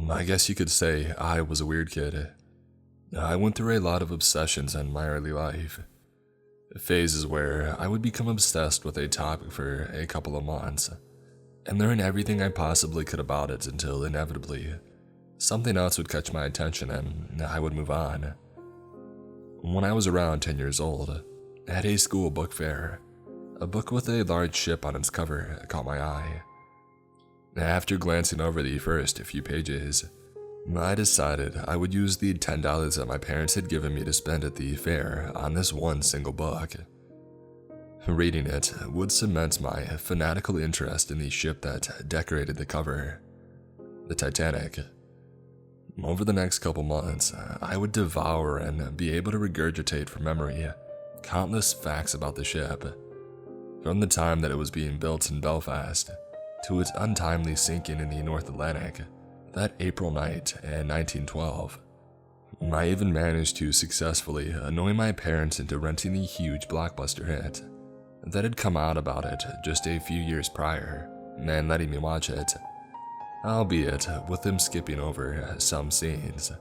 I guess you could say I was a weird kid. I went through a lot of obsessions in my early life. Phases where I would become obsessed with a topic for a couple of months, and learn everything I possibly could about it until inevitably, something else would catch my attention and I would move on. When I was around 10 years old, at a school book fair, a book with a large ship on its cover caught my eye. After glancing over the first few pages, I decided I would use the $10 that my parents had given me to spend at the fair on this one single book. Reading it would cement my fanatical interest in the ship that decorated the cover, the Titanic. Over the next couple months, I would devour and be able to regurgitate from memory countless facts about the ship, from the time that it was being built in Belfast to its untimely sinking in the North Atlantic that April night in 1912. I even managed to successfully annoy my parents into renting the huge blockbuster hit that had come out about it just a few years prior and letting me watch it, albeit with them skipping over some scenes.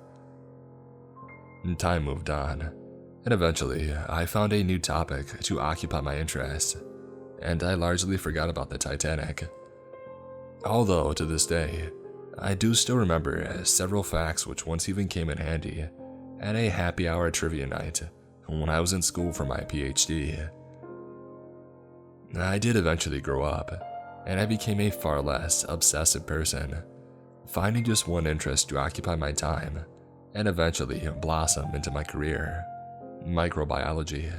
Time moved on, and eventually I found a new topic to occupy my interest, and I largely forgot about the Titanic. Although, to this day, I do still remember several facts which once even came in handy at a happy hour trivia night when I was in school for my PhD. I did eventually grow up, and I became a far less obsessive person, finding just one interest to occupy my time and eventually blossom into my career: microbiology.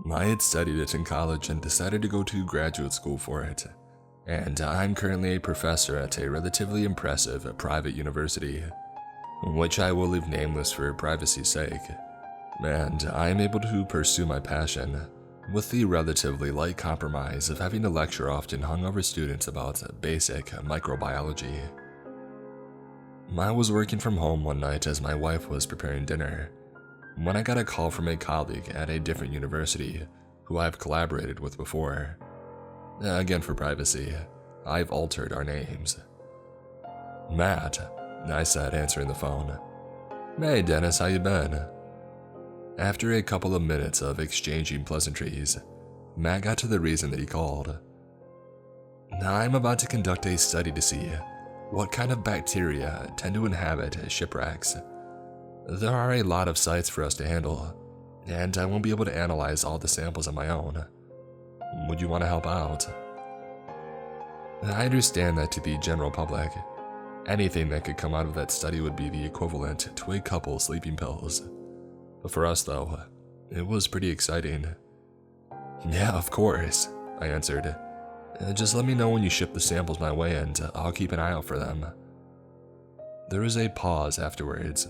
I had studied it in college and decided to go to graduate school for it, and I'm currently a professor at a relatively impressive private university, which I will leave nameless for privacy's sake, and I am able to pursue my passion with the relatively light compromise of having to lecture often hungover students about basic microbiology. I was working from home one night as my wife was preparing dinner, when I got a call from a colleague at a different university who I've collaborated with before. Again, for privacy, I've altered our names. "Matt," I said, answering the phone. "Hey Dennis, how you been?" After a couple of minutes of exchanging pleasantries, Matt got to the reason that he called. "I'm about to conduct a study to see what kind of bacteria tend to inhabit shipwrecks. There are a lot of sites for us to handle, and I won't be able to analyze all the samples on my own. Would you want to help out?" I understand that to the general public, anything that could come out of that study would be the equivalent to a couple sleeping pills. But for us though, it was pretty exciting. "Yeah, of course," I answered. "Just let me know when you ship the samples my way and I'll keep an eye out for them." There was a pause afterwards.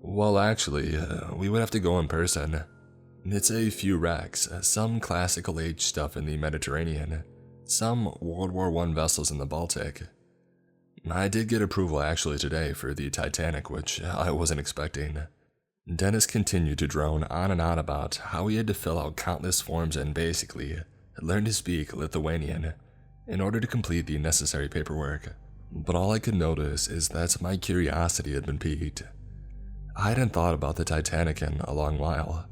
"Well, actually, we would have to go in person. It's a few wrecks, some classical age stuff in the Mediterranean, some World War I vessels in the Baltic. I did get approval actually today for the Titanic, which I wasn't expecting." Dennis continued to drone on and on about how he had to fill out countless forms and basically learn to speak Lithuanian in order to complete the necessary paperwork. But all I could notice is that my curiosity had been piqued. I hadn't thought about the Titanic in a long while,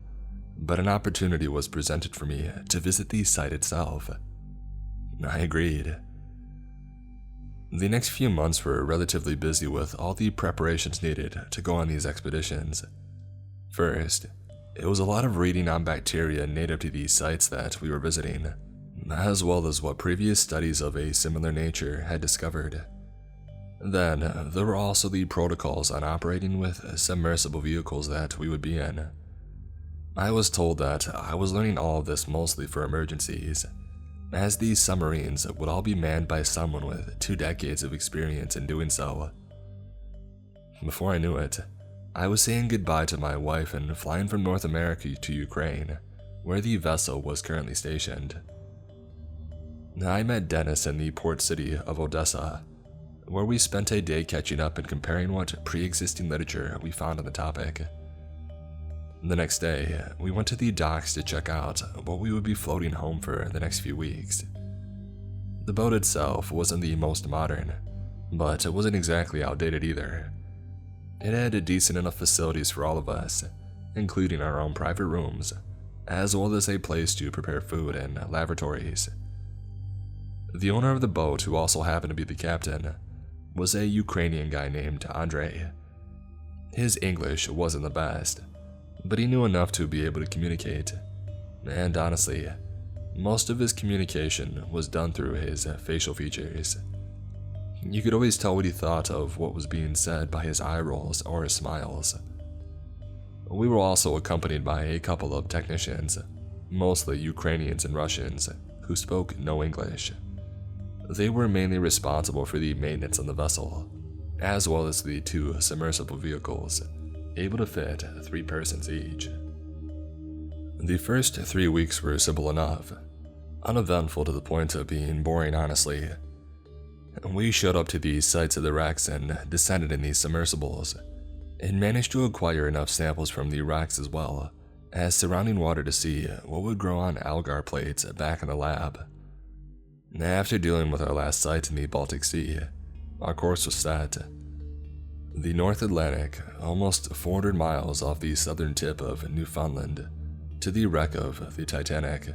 but an opportunity was presented for me to visit the site itself. I agreed. The next few months were relatively busy with all the preparations needed to go on these expeditions. First, it was a lot of reading on bacteria native to these sites that we were visiting, as well as what previous studies of a similar nature had discovered. Then, there were also the protocols on operating with submersible vehicles that we would be in. I was told that I was learning all of this mostly for emergencies, as these submarines would all be manned by someone with 2 decades of experience in doing so. Before I knew it, I was saying goodbye to my wife and flying from North America to Ukraine, where the vessel was currently stationed. I met Dennis in the port city of Odessa, where we spent a day catching up and comparing what pre-existing literature we found on the topic. The next day, we went to the docks to check out what we would be floating home for the next few weeks. The boat itself wasn't the most modern, but it wasn't exactly outdated either. It had decent enough facilities for all of us, including our own private rooms, as well as a place to prepare food and lavatories. The owner of the boat, who also happened to be the captain, was a Ukrainian guy named Andrei. His English wasn't the best, but he knew enough to be able to communicate, and honestly, most of his communication was done through his facial features. You could always tell what he thought of what was being said by his eye rolls or his smiles. We were also accompanied by a couple of technicians, mostly Ukrainians and Russians, who spoke no English. They were mainly responsible for the maintenance on the vessel, as well as the 2 submersible vehicles, able to fit 3 persons each. The first 3 weeks were simple enough, uneventful to the point of being boring, honestly. We showed up to the sites of the wrecks and descended in these submersibles, and managed to acquire enough samples from the wrecks as well as surrounding water to see what would grow on algar plates back in the lab. After dealing with our last site in the Baltic Sea, our course was set. The North Atlantic, almost 400 miles off the southern tip of Newfoundland, to the wreck of the Titanic.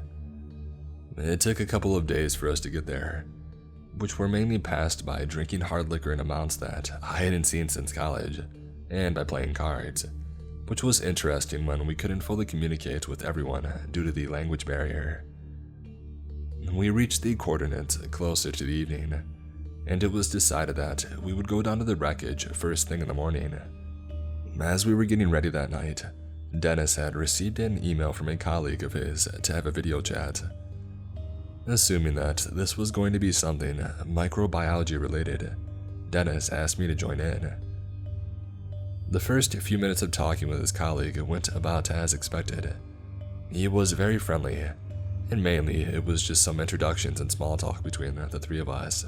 It took a couple of days for us to get there, which were mainly passed by drinking hard liquor in amounts that I hadn't seen since college, and by playing cards, which was interesting when we couldn't fully communicate with everyone due to the language barrier. We reached the coordinates closer to the evening, and it was decided that we would go down to the wreckage first thing in the morning. As we were getting ready that night, Dennis had received an email from a colleague of his to have a video chat. Assuming that this was going to be something microbiology related, Dennis asked me to join in. The first few minutes of talking with his colleague went about as expected. He was very friendly, and mainly it was just some introductions and small talk between the 3 of us,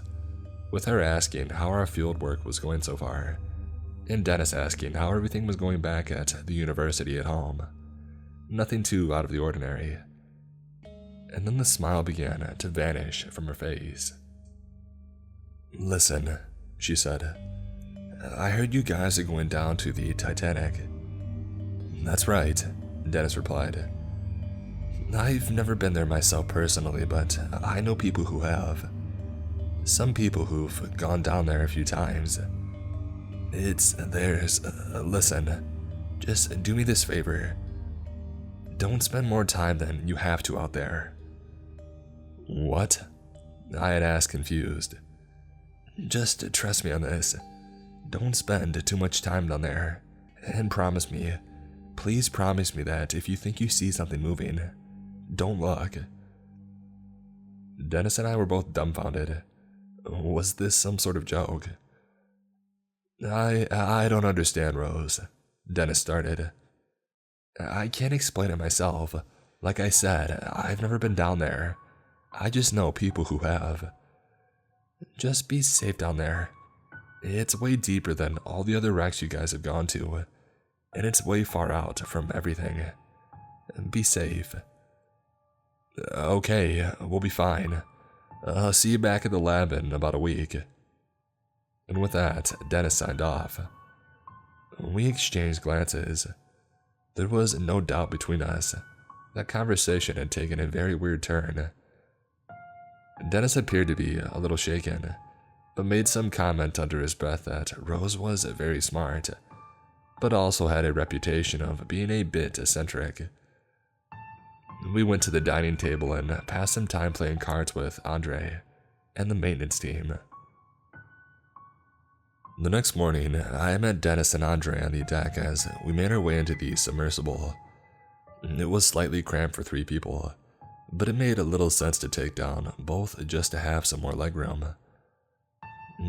with her asking how our field work was going so far, and Dennis asking how everything was going back at the university at home. Nothing too out of the ordinary. And then the smile began to vanish from her face. "Listen," she said, "I heard you guys are going down to the Titanic." "That's right," Dennis replied. "I've never been there myself personally, but I know people who have. Some people who've gone down there a few times. Listen, just do me this favor. Don't spend more time than you have to out there." "What?" I had asked, confused. "Just trust me on this. Don't spend too much time down there. And promise me, please promise me that if you think you see something moving, don't look." Dennis and I were both dumbfounded. Was this some sort of joke? I don't understand, Rose," Dennis started. "I can't explain it myself. Like I said, I've never been down there. I just know people who have. Just be safe down there. It's way deeper than all the other wrecks you guys have gone to, and it's way far out from everything. Be safe." "Okay, we'll be fine. I'll see you back at the lab in about a week." And with that, Dennis signed off. We exchanged glances. There was no doubt between us. That conversation had taken a very weird turn. Dennis appeared to be a little shaken, but made some comment under his breath that Rose was very smart, but also had a reputation of being a bit eccentric. We went to the dining table and passed some time playing cards with Andre and the maintenance team. The next morning, I met Dennis and Andre on the deck as we made our way into the submersible. It was slightly cramped for 3 people, but it made a little sense to take down both just to have some more legroom.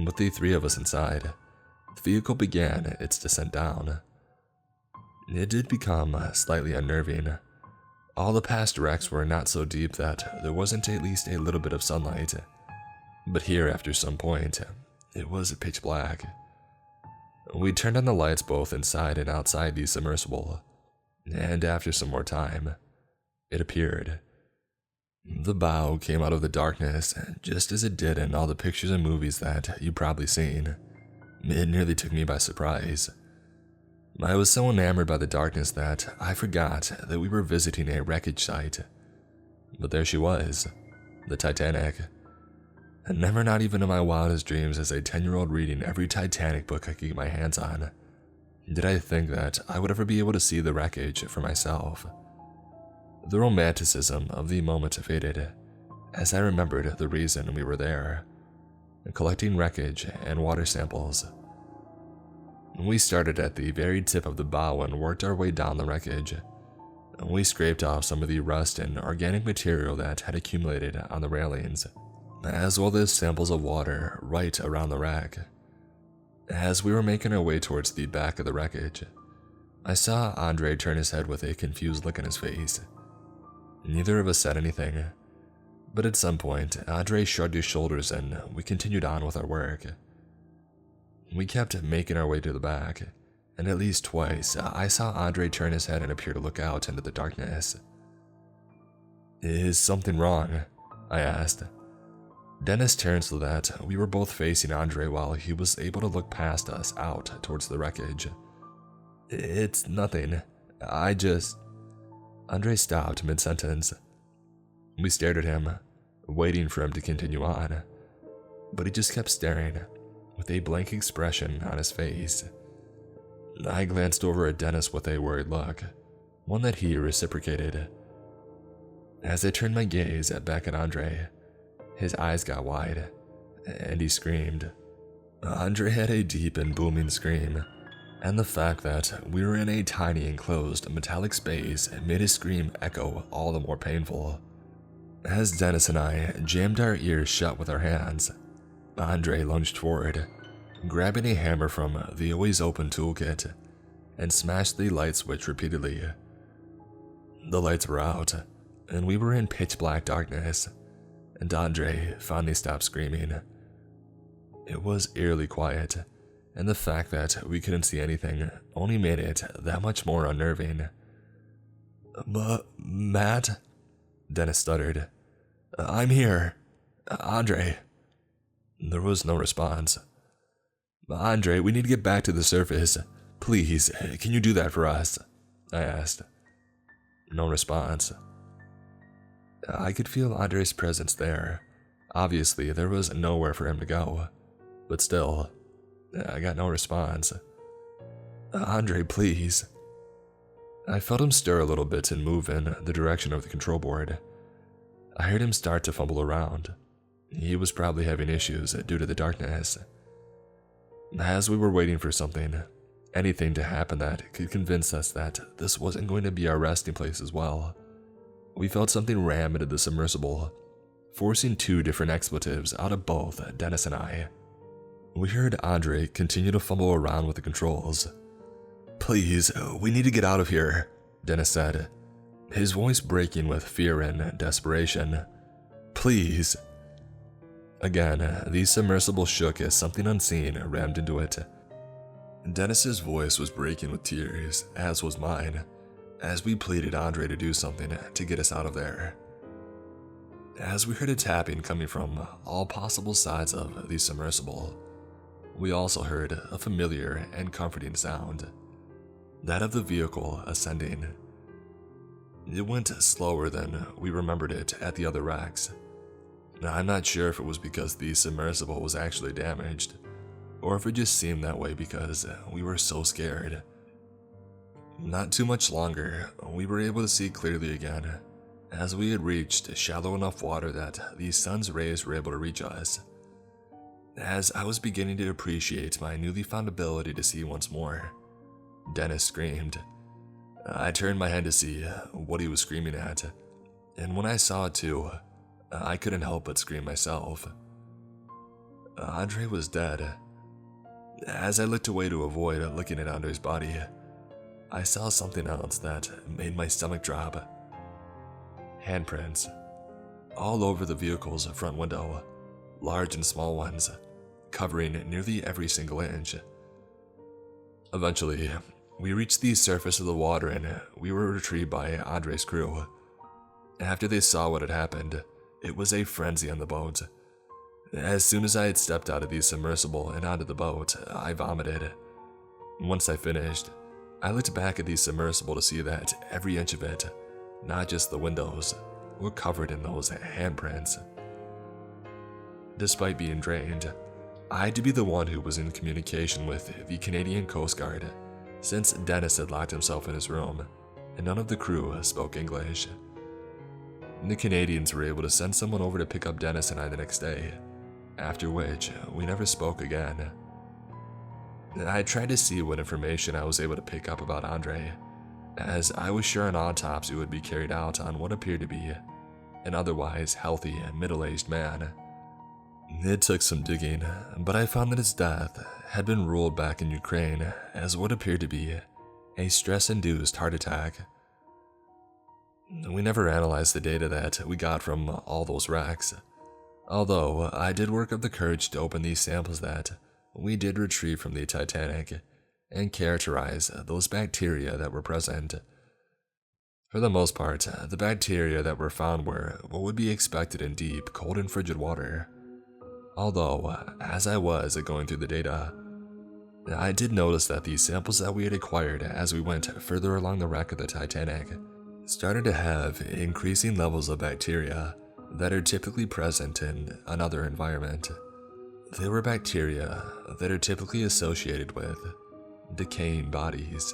With the 3 of us inside, the vehicle began its descent down. It did become slightly unnerving. All the past wrecks were not so deep that there wasn't at least a little bit of sunlight, but here after some point, it was pitch black. We turned on the lights both inside and outside the submersible, and after some more time, it appeared. The bow came out of the darkness, just as it did in all the pictures and movies that you've probably seen. It nearly took me by surprise. I was so enamored by the darkness that I forgot that we were visiting a wreckage site. But there she was, the Titanic. And never, not even in my wildest dreams as a 10-year-old reading every Titanic book I could get my hands on, did I think that I would ever be able to see the wreckage for myself. The romanticism of the moment faded as I remembered the reason we were there, collecting wreckage and water samples. We started at the very tip of the bow and worked our way down the wreckage. We scraped off some of the rust and organic material that had accumulated on the railings, as well as samples of water right around the wreck. As we were making our way towards the back of the wreckage, I saw Andre turn his head with a confused look on his face. Neither of us said anything, but at some point, Andre shrugged his shoulders and we continued on with our work. We kept making our way to the back, and at least twice, I saw Andre turn his head and appear to look out into the darkness. "Is something wrong?" I asked. Dennis turned so that we were both facing Andre while he was able to look past us out towards the wreckage. "It's nothing. Andre stopped mid-sentence. We stared at him, waiting for him to continue on, but he just kept staring, with a blank expression on his face. I glanced over at Dennis with a worried look, one that he reciprocated. As I turned my gaze back at Andre, his eyes got wide, and he screamed. Andre had a deep and booming scream, and the fact that we were in a tiny enclosed metallic space made his scream echo all the more painful. As Dennis and I jammed our ears shut with our hands, Andre lunged forward, grabbing a hammer from the always open toolkit, and smashed the light switch repeatedly. The lights were out, and we were in pitch black darkness, and Andre finally stopped screaming. It was eerily quiet, and the fact that we couldn't see anything only made it that much more unnerving. Matt? Dennis stuttered. "I'm here. Andre." There was no response. "Andre, we need to get back to the surface. Please, can you do that for us?" I asked. No response. I could feel Andre's presence there. Obviously, there was nowhere for him to go. But still, I got no response. "Andre, please." I felt him stir a little bit and move in the direction of the control board. I heard him start to fumble around. He was probably having issues due to the darkness. As we were waiting for something, anything to happen that could convince us that this wasn't going to be our resting place as well, we felt something ram into the submersible, forcing 2 different expletives out of both Dennis and I. We heard Andre continue to fumble around with the controls. "Please, we need to get out of here," Dennis said, his voice breaking with fear and desperation. "Please." Again, the submersible shook as something unseen rammed into it. Dennis's voice was breaking with tears, as was mine, as we pleaded Andre to do something to get us out of there. As we heard a tapping coming from all possible sides of the submersible, we also heard a familiar and comforting sound, that of the vehicle ascending. It went slower than we remembered it at the other wrecks. I'm not sure if it was because the submersible was actually damaged, or if it just seemed that way because we were so scared. Not too much longer, we were able to see clearly again, as we had reached shallow enough water that the sun's rays were able to reach us. As I was beginning to appreciate my newly found ability to see once more, Dennis screamed. I turned my head to see what he was screaming at, and when I saw it too, I couldn't help but scream myself. Andre was dead. As I looked away to avoid looking at Andre's body, I saw something else that made my stomach drop. Handprints, all over the vehicle's front window, large and small ones, covering nearly every single inch. Eventually, we reached the surface of the water and we were retrieved by Andre's crew. After they saw what had happened, it was a frenzy on the boat. As soon as I had stepped out of the submersible and onto the boat, I vomited. Once I finished, I looked back at the submersible to see that every inch of it, not just the windows, were covered in those handprints. Despite being drained, I had to be the one who was in communication with the Canadian Coast Guard, since Dennis had locked himself in his room, and none of the crew spoke English. The Canadians were able to send someone over to pick up Dennis and I the next day, after which we never spoke again. I tried to see what information I was able to pick up about Andre, as I was sure an autopsy would be carried out on what appeared to be an otherwise healthy and middle-aged man. It took some digging, but I found that his death had been ruled back in Ukraine as what appeared to be a stress-induced heart attack. We never analyzed the data that we got from all those wrecks, although I did work up the courage to open these samples that we did retrieve from the Titanic and characterize those bacteria that were present. For the most part, the bacteria that were found were what would be expected in deep, cold and frigid water. Although, as I was going through the data, I did notice that the samples that we had acquired as we went further along the wreck of the Titanic started to have increasing levels of bacteria that are typically present in another environment. They were bacteria that are typically associated with decaying bodies.